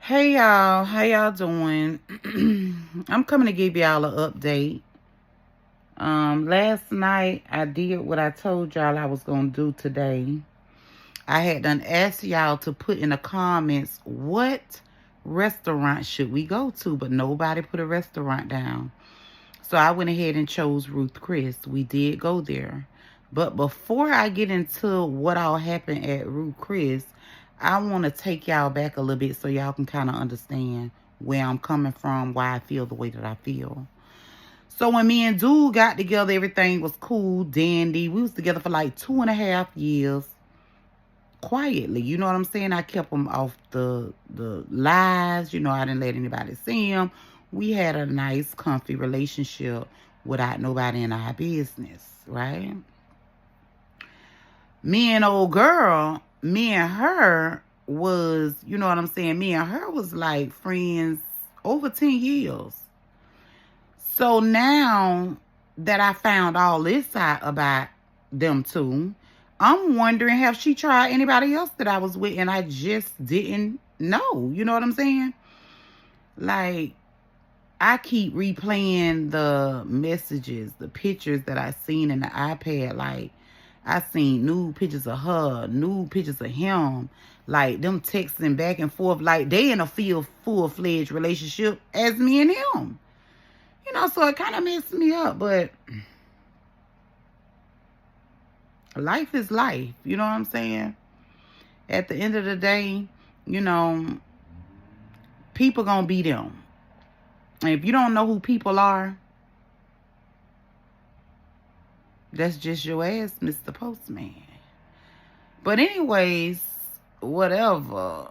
Hey y'all, how y'all doing? I'm coming to give y'all an update. Last night I did what I told y'all I was gonna do today. I had done asked y'all to put in the comments what restaurant should we go to, but nobody put a restaurant down. So I went ahead and chose Ruth Chris. We did go there. But before I get into what all happened at Ruth Chris, I want to take y'all back a little bit so y'all can kind of understand where I'm coming from, why I feel the way that I feel. So when me and Dude got together, everything was cool, dandy. We was together for like 2.5 years. Quietly, you know what I'm saying? I kept him off the lives. I didn't let anybody see him. We had a nice, comfy relationship without nobody in our business, right? Me and old girl, me and her was, you know what I'm saying? Me and her was like friends over 10 years. So now that I found all this out about them two, I'm wondering, have she tried anybody else that I was with and I just didn't know? You know what I'm saying? Like, I keep replaying the messages, the pictures that I seen in the iPad. Like, I seen nude pictures of her, nude pictures of him. Like, them texting back and forth. Like, they in a full-fledged relationship as me and him. So it kind of messed me up. But life is life. You know what I'm saying? At the end of the day, people gonna be them. And if you don't know who people are, that's just your ass, Mr. Postman. But anyways, whatever.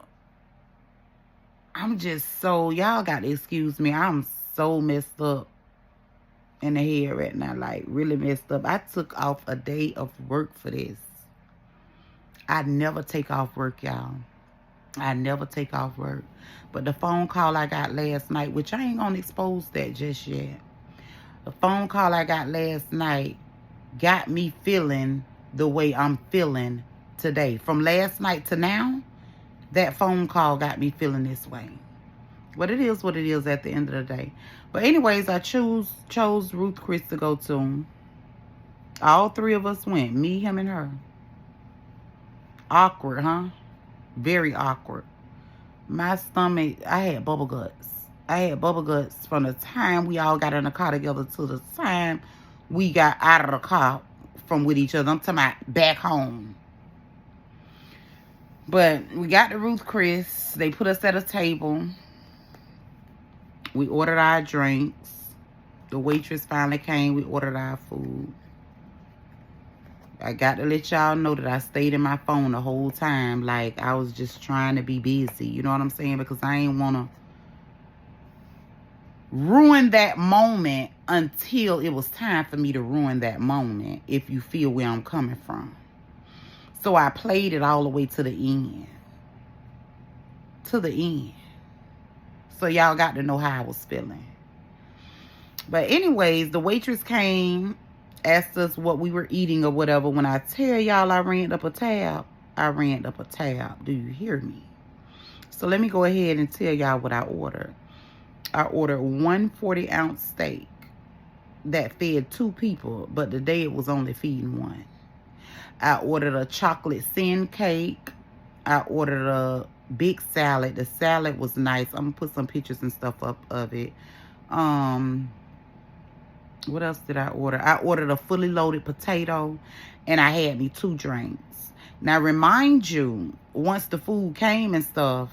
I'm just y'all got to excuse me. I'm so messed up in the head right now. Like, really messed up. I took off a day of work for this. I never take off work, y'all. I never take off work. But the phone call I got last night, which I ain't going to expose that just yet. The phone call I got last night got me feeling the way I'm feeling today. From last night to now, that phone call got me feeling this way. But it is what it is at the end of the day. But anyways, I chose Ruth Chris to go to. All three of us went. Me, him, and her. Awkward, huh? Very awkward. My stomach, I had bubble guts. I had bubble guts from the time we all got in the car together to the time we got out of the car from with each other. I'm talking about back home. But we got to Ruth Chris. They put us at a table. We ordered our drinks. The waitress finally came. We ordered our food. I got to let y'all know that I stayed in my phone the whole time. Like, I was just trying to be busy. You know what I'm saying? Because I ain't want to ruin that moment until it was time for me to ruin that moment, if you feel where I'm coming from. So I played it all the way to the end. To the end. So y'all got to know how I was feeling. But anyways, the waitress came, asked us what we were eating or whatever. When I tell y'all I ran up a tab, I ran up a tab. Do you hear me? So let me go ahead and tell y'all what I ordered. I ordered one 40-ounce steak that fed 2 people, but today it was only feeding 1. I ordered a chocolate sin cake. I ordered a big salad. The salad was nice. I'm going to put some pictures and stuff up of it. What else did I order? I ordered a fully loaded potato, and I had me 2 drinks. Now, remind you, once the food came and stuff,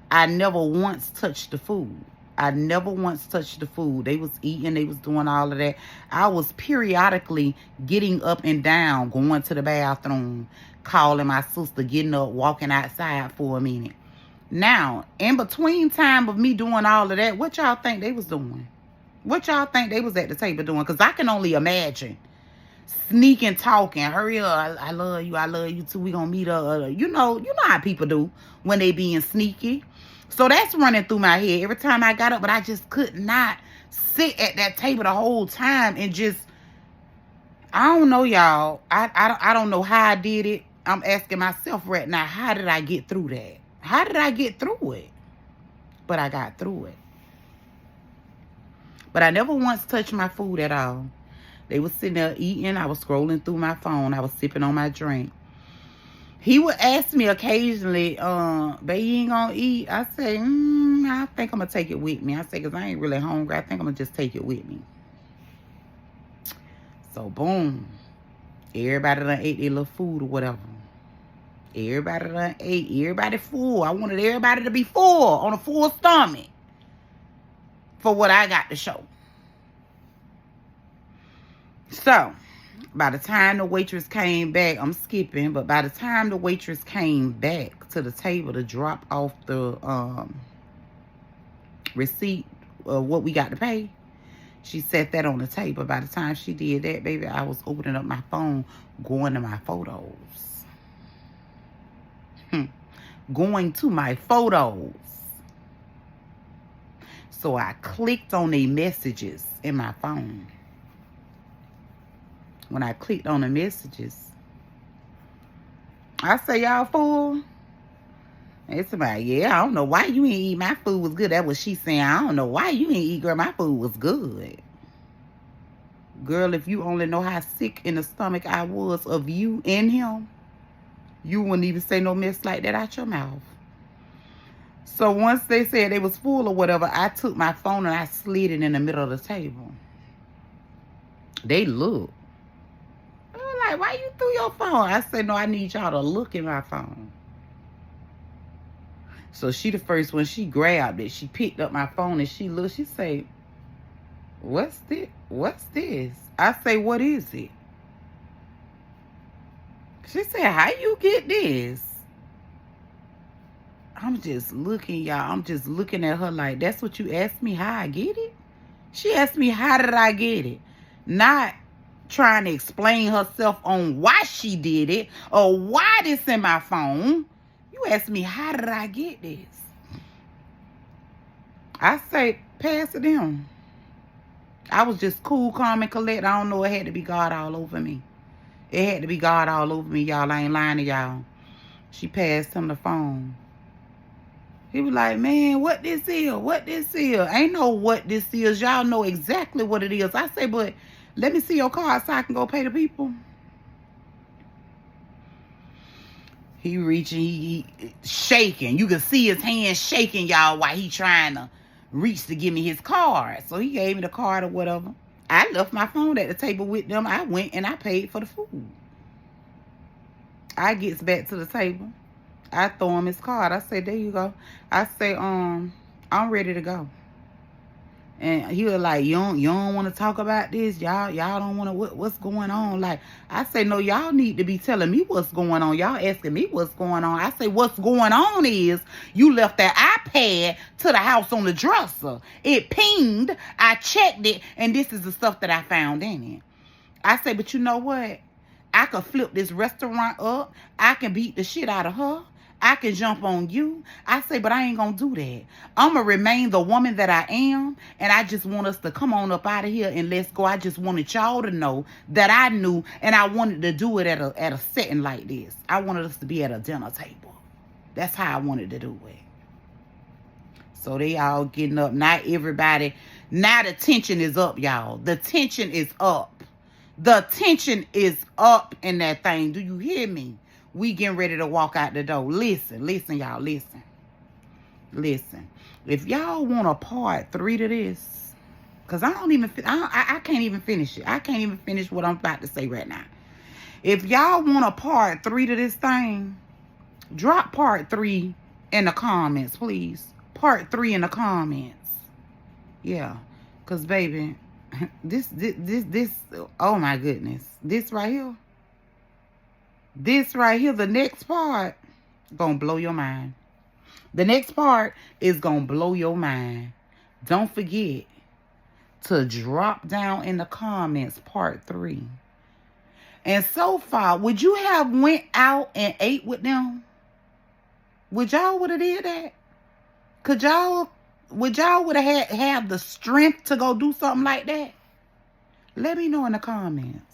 I never once touched the food. I never once touched the food. They was eating. They was doing all of that. I was periodically getting up and down, going to the bathroom, calling my sister, getting up, walking outside for a minute. Now, in between time of me doing all of that, what y'all think they was doing? What y'all think they was at the table doing? Because I can only imagine. Sneaking, talking, hurry up, I love you too, we gonna meet up. You know how people do when they being sneaky. So that's running through my head every time I got up, but I just could not sit at that table the whole time and just, I don't know, y'all. I don't know how I did it. I'm asking myself right now, how did I get through that? How did I get through it? but I got through it. But I never once touched my food at all. They was sitting there eating. I was scrolling through my phone. I was sipping on my drink. He would ask me occasionally, babe, you ain't gonna eat? I say, I think I'm gonna take it with me. I say, because I ain't really hungry. I think I'm gonna just take it with me. So, boom. Everybody done ate their little food or whatever. Everybody done ate. Everybody full. I wanted everybody to be full, on a full stomach, for what I got to show. So, by the time the waitress came back, I'm skipping, but by the time the waitress came back to the table to drop off the receipt of what we got to pay, she set that on the table. By the time she did that, baby, I was opening up my phone, going to my photos. Going to my photos. So I clicked on the messages in my phone. When I clicked on the messages, I say, y'all full? And somebody, yeah, I don't know why you ain't eat. My food was good. That's what she saying. I don't know why you ain't eat, girl. My food was good. Girl, if you only know how sick in the stomach I was of you and him, you wouldn't even say no mess like that out your mouth. So once they said they was full or whatever, I took my phone and I slid it in the middle of the table. They looked. They were like, why you threw your phone? I said, no, I need y'all to look at my phone. So she the first one, she grabbed it. She picked up my phone and she looked. She said, what's this? What's this? I say, what is it? She said, how you get this? I'm just looking, y'all. I'm just looking at her like, that's what you asked me, how I get it? She asked me, how did I get it? Not trying to explain herself on why she did it or why this in my phone. You asked me, how did I get this? I say, pass it down. I was just cool, calm, and collect. I don't know. It had to be God all over me. It had to be God all over me, y'all. I ain't lying to y'all. She passed him the phone. He was like, man, what this is? What this is? Ain't know what this is. Y'all know exactly what it is. I say, but let me see your card so I can go pay the people. He reaching, he shaking. You can see his hand shaking, y'all, while he trying to reach to give me his card. So he gave me the card or whatever. I left my phone at the table with them. I went and I paid for the food. I gets back to the table. I throw him his card. I say, there you go. I say, I'm ready to go. And he was like, you don't want to talk about this? Y'all don't want to, what's going on? Like, I say, no, y'all need to be telling me what's going on. Y'all asking me what's going on. I say, what's going on is you left that iPad to the house on the dresser. It pinged. I checked it. And this is the stuff that I found in it. I say, but you know what? I could flip this restaurant up. I can beat the shit out of her. I can jump on you. I say, but I ain't gonna do that. I'm gonna remain the woman that I am. And I just want us to come on up out of here and let's go. I just wanted y'all to know that I knew. And I wanted to do it at a setting like this. I wanted us to be at a dinner table. That's how I wanted to do it. So they all getting up. Not everybody. Now the tension is up, y'all. The tension is up. The tension is up in that thing. Do you hear me? We getting ready to walk out the door. Listen, y'all, listen. If y'all want a part 3 to this, because I can't even finish it. I can't even finish what I'm about to say right now. If y'all want a part 3 to this thing, drop part 3 in the comments, please. Part 3 in the comments. Yeah, because, baby, this, oh, my goodness. This right here, the next part, gonna blow your mind. The next part is gonna blow your mind. Don't forget to drop down in the comments part 3. And so far, would you have went out and ate with them? Would y'all would have did that? Would y'all would have the strength to go do something like that? Let me know in the comments.